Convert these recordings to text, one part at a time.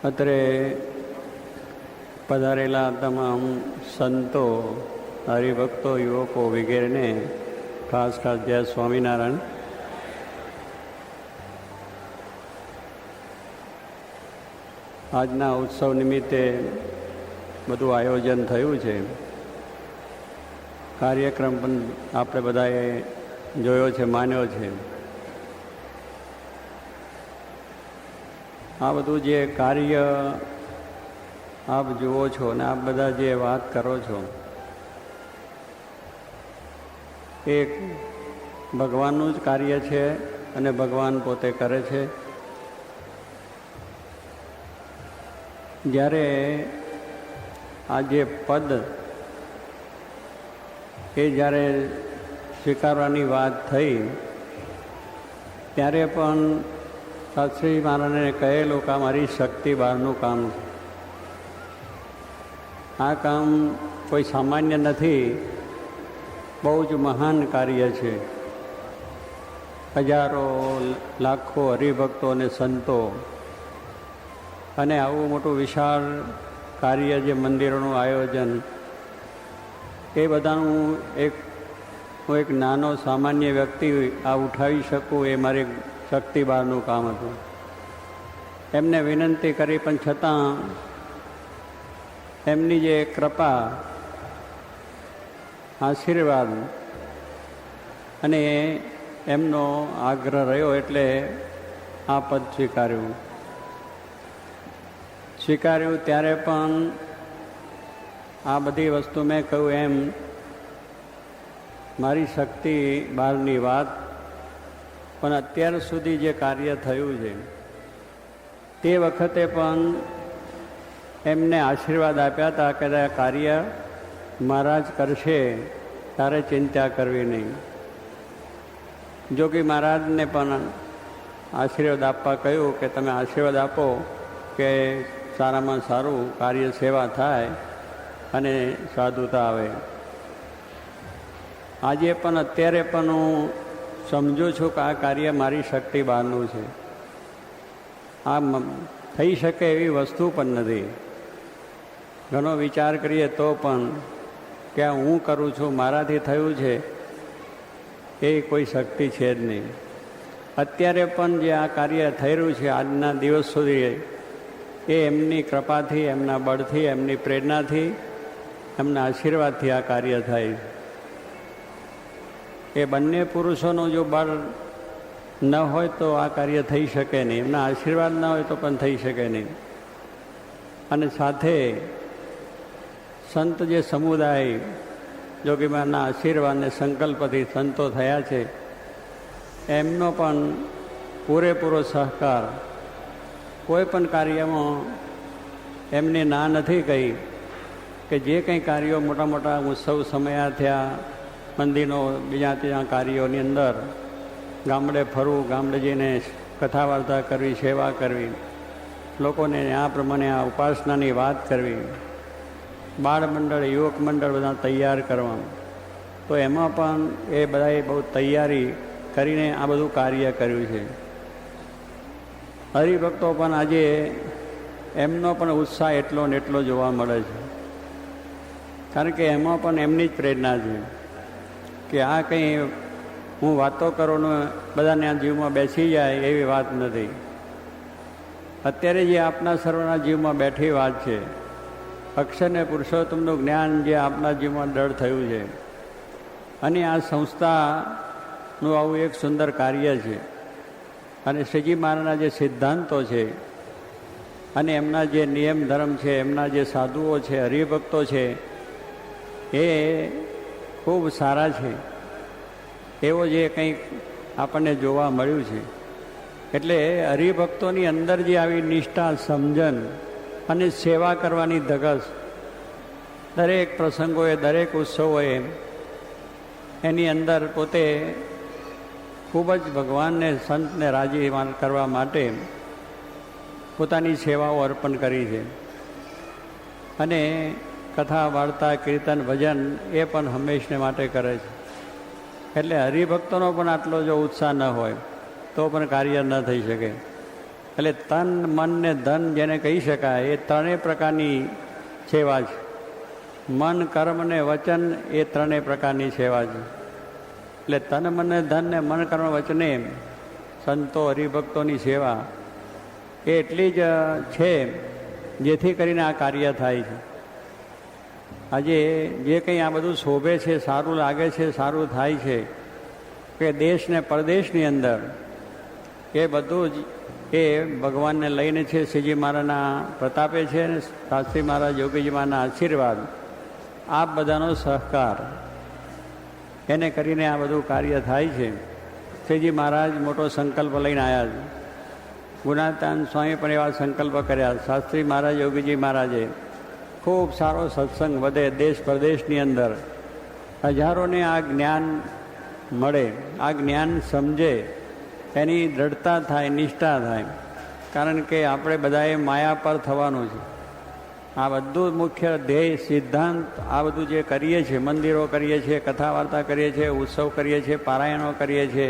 અત્રે પધારેલા તમામ સંતો, હરિભક્તો, યુવકો વગેરેને ખાસ જય સ્વામિનારાયણ. આજના ઉત્સવ નિમિત્તે બધું આયોજન થયું છે. કાર્યક્રમ પણ આપણે બધાએ જોયો છે, માન્યો છે. આ બધું જે કાર્ય આપ જુઓ છો ને આપ બધા જે વાત કરો છો એ ભગવાનનું જ કાર્ય છે અને ભગવાન પોતે કરે છે. જ્યારે આ જે પદ એ જ્યારે સ્વીકારવાની વાત થઈ ત્યારે પણ શાસ્ત્રી મહારાજને કહેલું કે મારી શક્તિ બહારનું કામ છે. આ કામ કોઈ સામાન્ય નથી, બહુ જ મહાન કાર્ય છે. હજારો લાખો હરિભક્તો અને સંતો અને આવું મોટું વિશાળ કાર્ય, જે મંદિરોનું આયોજન, એ બધાનું હું એક નાનો સામાન્ય વ્યક્તિ આ ઉઠાવી શકું એ મારી શક્તિ બહારનું કામ હતું. એમને વિનંતી કરી પણ છતાં એમની જે કૃપા, આશીર્વાદ અને એમનો આગ્રહ રહ્યો એટલે આ પદ સ્વીકાર્યું. ત્યારે પણ આ બધી વસ્તુ મેં કહ્યું એમ મારી શક્તિ બહારની વાત, પણ અત્યાર સુધી જે કાર્ય થયું છે તે વખતે પણ એમને આશીર્વાદ આપ્યા હતા કે આ કાર્ય મહારાજ કરશે, તારે ચિંતા કરવી નહીં. જોગી મહારાજને પણ આશીર્વાદ આપવા કહ્યું કે તમે આશીર્વાદ આપો કે સારામાં સારું કાર્ય સેવા થાય અને સાધુતા આવે. આજે પણ અત્યારે પણ હું સમજું છું કે આ કાર્ય મારી શક્તિ બહારનું છે. આ થઈ શકે એવી વસ્તુ પણ નથી. ઘણો વિચાર કરીએ તો પણ કે હું કરું છું, મારાથી થયું છે, એ કોઈ શક્તિ છે જ નહીં. અત્યારે પણ જે આ કાર્ય થઈ રહ્યું છે આજના દિવસ સુધી, એ એમની કૃપાથી, એમના બળથી, એમની પ્રેરણાથી, એમના આશીર્વાદથી આ કાર્ય થાય. એ બંને પુરુષોનું જો બળ ન હોય તો આ કાર્ય થઈ શકે નહીં. એમના આશીર્વાદ ન હોય તો પણ થઈ શકે નહીં. અને સાથે સંત જે સમુદાય જોગીમાના આશીર્વાદ અને સંકલ્પથી સંતો થયા છે, એમનો પણ પૂરેપૂરો સહકાર. કોઈ પણ કાર્યમાં એમને ના નથી કહી કે જે કંઈ કાર્યો મોટા મોટા ઉત્સવ સમયા થયા, મંદિરો, બીજા ત્યાં કાર્યોની અંદર ગામડે ફરવું, ગામડે જઈને કથા વાર્તા કરવી, સેવા કરવી, લોકોને આ પ્રમાણે આ ઉપાસનાની વાત કરવી, બાળ મંડળ, યુવક મંડળ બધા તૈયાર કરવા, તો એમાં પણ એ બધાએ બહુ તૈયારી કરીને આ બધું કાર્ય કર્યું છે. હરિભક્તો પણ આજે એમનો પણ ઉત્સાહ એટલો ને એટલો જોવા મળે છે. કારણ કે એમાં પણ એમની જ પ્રેરણા છે કે આ કંઈ હું વાતો કરું ને બધાને આ જીવમાં બેસી જાય એવી વાત નથી. અત્યારે જે આપના સર્વના જીવમાં બેઠી વાત છે, અક્ષર ને પુરુષોત્તમનું જ્ઞાન જે આપના જીવમાં દૃઢ થયું છે, અને આ સંસ્થાનું આવું એક સુંદર કાર્ય છે. અને શ્રીજી મહારાજના જે સિદ્ધાંતો છે અને એમના જે નિયમ ધર્મ છે, એમના જે સાધુઓ છે, હરિભક્તો છે, એ ખૂબ સારા છે. એવો જે કંઈક આપણને જોવા મળ્યું છે. એટલે હરિભક્તોની અંદર જે આવી નિષ્ઠા, સમજણ અને સેવા કરવાની ધગશ, દરેક પ્રસંગોએ, દરેક ઉત્સવોએ એની અંદર પોતે ખૂબ જ ભગવાનને, સંતને રાજી કરવા માટે પોતાની સેવાઓ અર્પણ કરી છે. અને કથા, વાર્તા, કીર્તન, ભજન એ પણ હંમેશને માટે કરે છે. એટલે હરિભક્તોનો પણ આટલો જો ઉત્સાહ ન હોય તો પણ કાર્ય ન થઈ શકે. એટલે તન, મન ને ધન જેને કહી શકાય એ ત્રણેય પ્રકારની સેવા છે. મન, કર્મ ને વચન એ ત્રણેય પ્રકારની સેવા છે. એટલે તન, મન ને ધન ને મન, કર્મ, વચને સંતો હરિભક્તોની સેવા એ એટલી જ છે જેથી કરીને આ કાર્ય થાય છે. આજે જે કંઈ આ બધું શોભે છે, સારું લાગે છે, સારું થાય છે કે દેશ ને પરદેશની અંદર એ બધું જ એ ભગવાનને લઈને છે. શ્રીજી મહારાજના પ્રતાપે છે ને શાસ્ત્રી મહારાજ યોગીજી મહારાજના આશીર્વાદ, આ બધાનો સહકાર એને કરીને આ બધું કાર્ય થાય છે. શ્રીજી મહારાજ મોટો સંકલ્પ લઈને આવ્યા છે. ગુણાતાન સ્વામી પણ એવા સંકલ્પ કર્યા. શાસ્ત્રી મહારાજ યોગીજી મહારાજે ખૂબ સારો સત્સંગ વધે, દેશ પ્રદેશની અંદર હજારોને આ જ્ઞાન મળે, આ જ્ઞાન સમજે, એની દ્રઢતા થાય, નિષ્ઠા થાય. કારણ કે આપણે બધાએ માયા પર થવાનું છે. આ બધું મુખ્ય ધ્યેય, સિદ્ધાંત, આ બધું જે કરીએ છીએ, મંદિરો કરીએ છીએ, કથા વાર્તા કરીએ છીએ, ઉત્સવ કરીએ છીએ, પારાયણો કરીએ છીએ,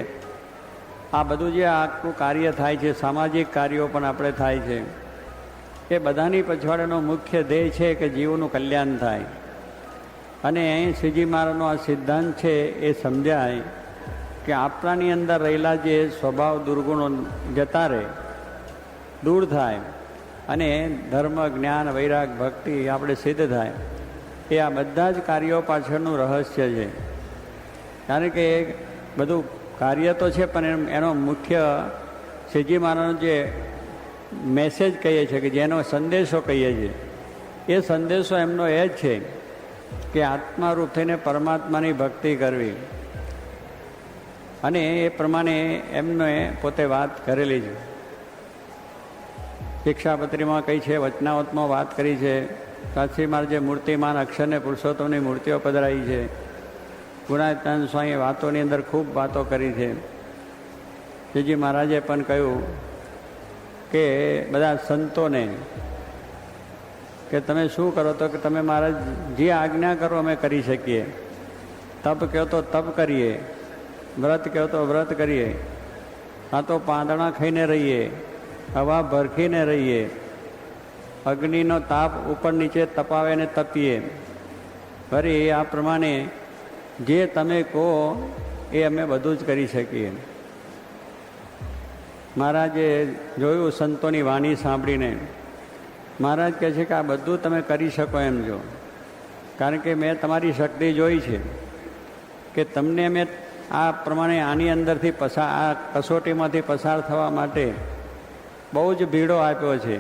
આ બધું જે આખું કાર્ય થાય છે, સામાજિક કાર્યો પણ આપણે થાય છે, એ બધાની પછવાડાનો મુખ્ય ધ્યેય છે કે જીવનું કલ્યાણ થાય. અને અહીં શ્રીજી મહારાજનો આ સિદ્ધાંત છે એ સમજાય કે આપણાની અંદર રહેલા જે સ્વભાવ દુર્ગુણો જતા રહે, દૂર થાય અને ધર્મ, જ્ઞાન, વૈરાગ, ભક્તિ આપણે સિદ્ધ થાય. એ આ બધા જ કાર્યો પાછળનું રહસ્ય છે. કારણ કે બધું કાર્ય તો છે પણ એનો મુખ્ય શ્રીજી મહારાજનો જે મેસેજ કહીએ છીએ કે જેનો સંદેશો કહીએ છીએ, એ સંદેશો એમનો એ જ છે કે આત્મારૂપ થઈને પરમાત્માની ભક્તિ કરવી. અને એ પ્રમાણે એમને પોતે વાત કરેલી છે. શિક્ષાપત્રીમાં કહી છે, વચનાવતમાં વાત કરી છે. શાસ્ત્રી મહારાજે મૂર્તિમાન અક્ષરને પુરુષોત્તમની મૂર્તિઓ પધરાવી છે. ગુણાતાન સ્વામીએ વાતોની અંદર ખૂબ વાતો કરી છે. શ્રીજી મહારાજે પણ કહ્યું કે બધા સંતોને કે તમે શું કરો, તો કે તમે મહારાજ જે આજ્ઞા કરો અમે કરી શકીએ. તપ કહો તો તપ કરીએ, વ્રત કહો તો વ્રત કરીએ, કાં તો પાંદડા ખાઈને રહીએ, હવા ભરખીને રહીએ, અગ્નિનો તાપ ઉપર નીચે તપાવે ને તપીએ. ફરી આ પ્રમાણે જે તમે કહો એ અમે બધું જ કરી શકીએ. મહારાજે જોયું સંતોની વાણી સાંભળીને, મહારાજ કહે છે કે આ બધું તમે કરી શકો એમ છો. કારણ કે મેં તમારી શક્તિ જોઈ છે કે તમને મેં આ પ્રમાણે આની અંદરથી પસાર, આ કસોટીમાંથી પસાર થવા માટે બહુ જ ભીડો આપ્યો છે.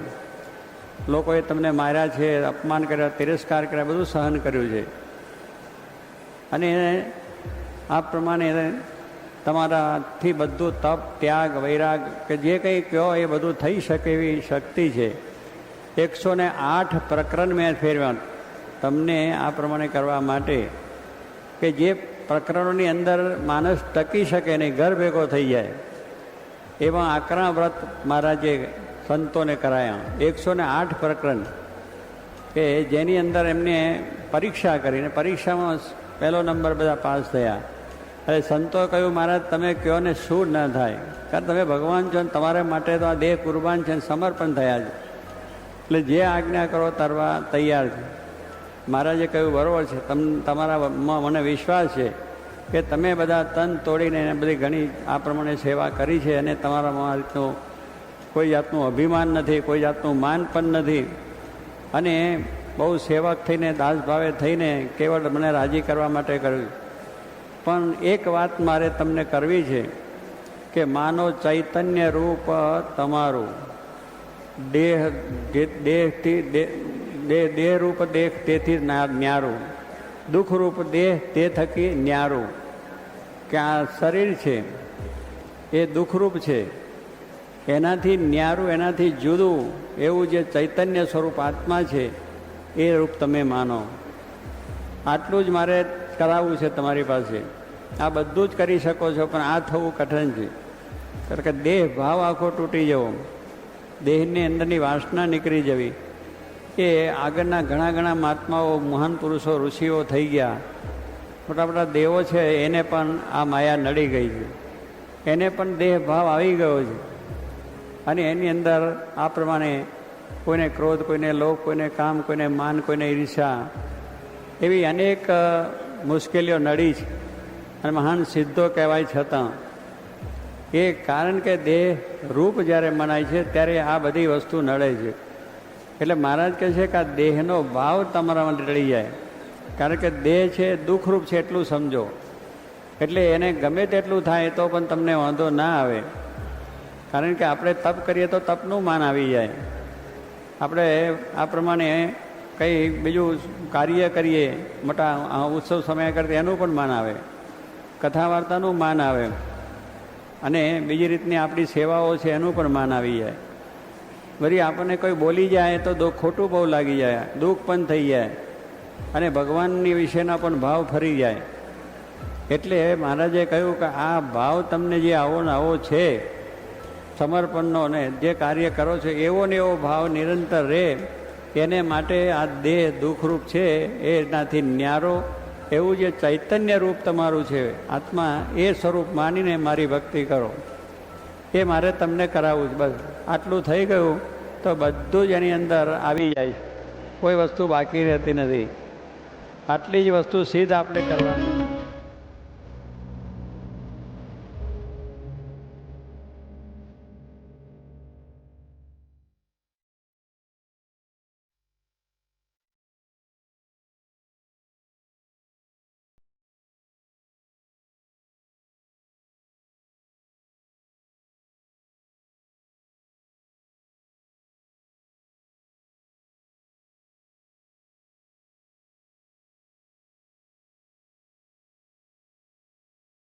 લોકોએ તમને માર્યા છે, અપમાન કર્યા, તિરસ્કાર કર્યા, બધું સહન કર્યું છે. અને આ પ્રમાણે તમારાથી બધું તપ, ત્યાગ, વૈરાગ કે જે કંઈ કહો એ બધું થઈ શકે એવી શક્તિ છે. 108 પ્રકરણ મેં ફેરવ્યા તમને આ પ્રમાણે કરવા માટે કે જે પ્રકરણોની અંદર માણસ ટકી શકે નહીં, ઘર ભેગો થઈ જાય એવા આકરા વ્રત મહારાજે સંતોને કરાયા. 108 પ્રકરણ કે જેની અંદર એમને પરીક્ષા કરીને પરીક્ષામાં પહેલો નંબર બધા પાસ થયા. અરે સંતો કહ્યું, મહારાજ તમે કહો ને શું ન થાય, કારણ તમે ભગવાન છો ને તમારા માટે તો આ દેહ કુરબાન છે, સમર્પણ થયા છે, એટલે જે આજ્ઞા કરો તરવા તૈયાર છે. મહારાજે કહ્યું બરાબર છે, તમારામાં મને વિશ્વાસ છે કે તમે બધા તન તોડીને બધી ઘણી આ પ્રમાણે સેવા કરી છે અને તમારામાં આ રીતનું કોઈ જાતનું અભિમાન નથી, કોઈ જાતનું માન પણ નથી, અને બહુ સેવક થઈને દાસ ભાવે થઈને કેવળ મને રાજી કરવા માટે કર્યું. પણ એક વાત મારે તમને કરવી છે કે માનો ચૈતન્ય રૂપ તમારું દેહ રૂપ દેહ તેથી ન્યારું, દુઃખ રૂપ દેહ તે થકી ન્યારું. કે આ શરીર છે એ દુઃખરૂપ છે, એનાથી ન્યારું, એનાથી જુદું એવું જે ચૈતન્ય સ્વરૂપ આત્મા છે એ રૂપ તમે માનો. આટલું જ મારે કરાવવું છે તમારી પાસે. આ બધું જ કરી શકો છો પણ આ થવું કઠિન છે. કારણ કે દેહ ભાવ આખો તૂટી જવો, દેહની અંદરની વાસના નીકળી જવી, એ આગળના ઘણા મહાત્માઓ, મહાન પુરુષો, ઋષિઓ થઈ ગયા, મોટા મોટા દેવો છે, એને પણ આ માયા નડી ગઈ છે, એને પણ દેહ ભાવ આવી ગયો છે. અને એની અંદર આ પ્રમાણે કોઈને ક્રોધ, કોઈને લોભ, કોઈને કામ, કોઈને માન, કોઈને ઈર્ષા, એવી અનેક મુશ્કેલીઓ નડી છે અને મહાન સિદ્ધો કહેવાય છતાં એ કારણ કે દેહ રૂપ જ્યારે મનાય છે ત્યારે આ બધી વસ્તુ નડે છે. એટલે મહારાજ કહે છે કે આ દેહનો ભાવ તમારામાં ટળી જાય, કારણ કે દેહ છે દુઃખરૂપ છે એટલું સમજો. એટલે એને ગમે તેટલું થાય તો પણ તમને વાંધો ના આવે, કારણ કે આપણે તપ કરીએ તો તપનું માન આવી જાય. આપણે આ પ્રમાણે કંઈ બીજું કાર્ય કરીએ, મોટા ઉત્સવ સમય કરતા એનું પણ માન આવે, કથા વાર્તાનું માન આવે, અને બીજી રીતની આપણી સેવાઓ છે એનું પણ માન આવી જાય. વળી આપણને કોઈ બોલી જાય તો ખોટું બહુ લાગી જાય, દુઃખ પણ થઈ જાય, અને ભગવાનની વિશેના પણ ભાવ ફરી જાય. એટલે મહારાજે કહ્યું કે આ ભાવ તમને જે આવો ને આવો છે સમર્પણનો, ને જે કાર્ય કરો છો એવો ને એવો ભાવ નિરંતર રહે, એને માટે આ દેહ દુઃખરૂપ છે એનાથી ન્યારો એવું જે ચૈતન્ય રૂપ તમારું છે આત્મા, એ સ્વરૂપ માનીને મારી ભક્તિ કરો. એ મારે તમને કરાવવું જ. બસ આટલું થઈ ગયું તો બધું જ એની અંદર આવી જાય, કોઈ વસ્તુ બાકી રહેતી નથી. આટલી જ વસ્તુ સિદ્ધ આપણે કરવાની.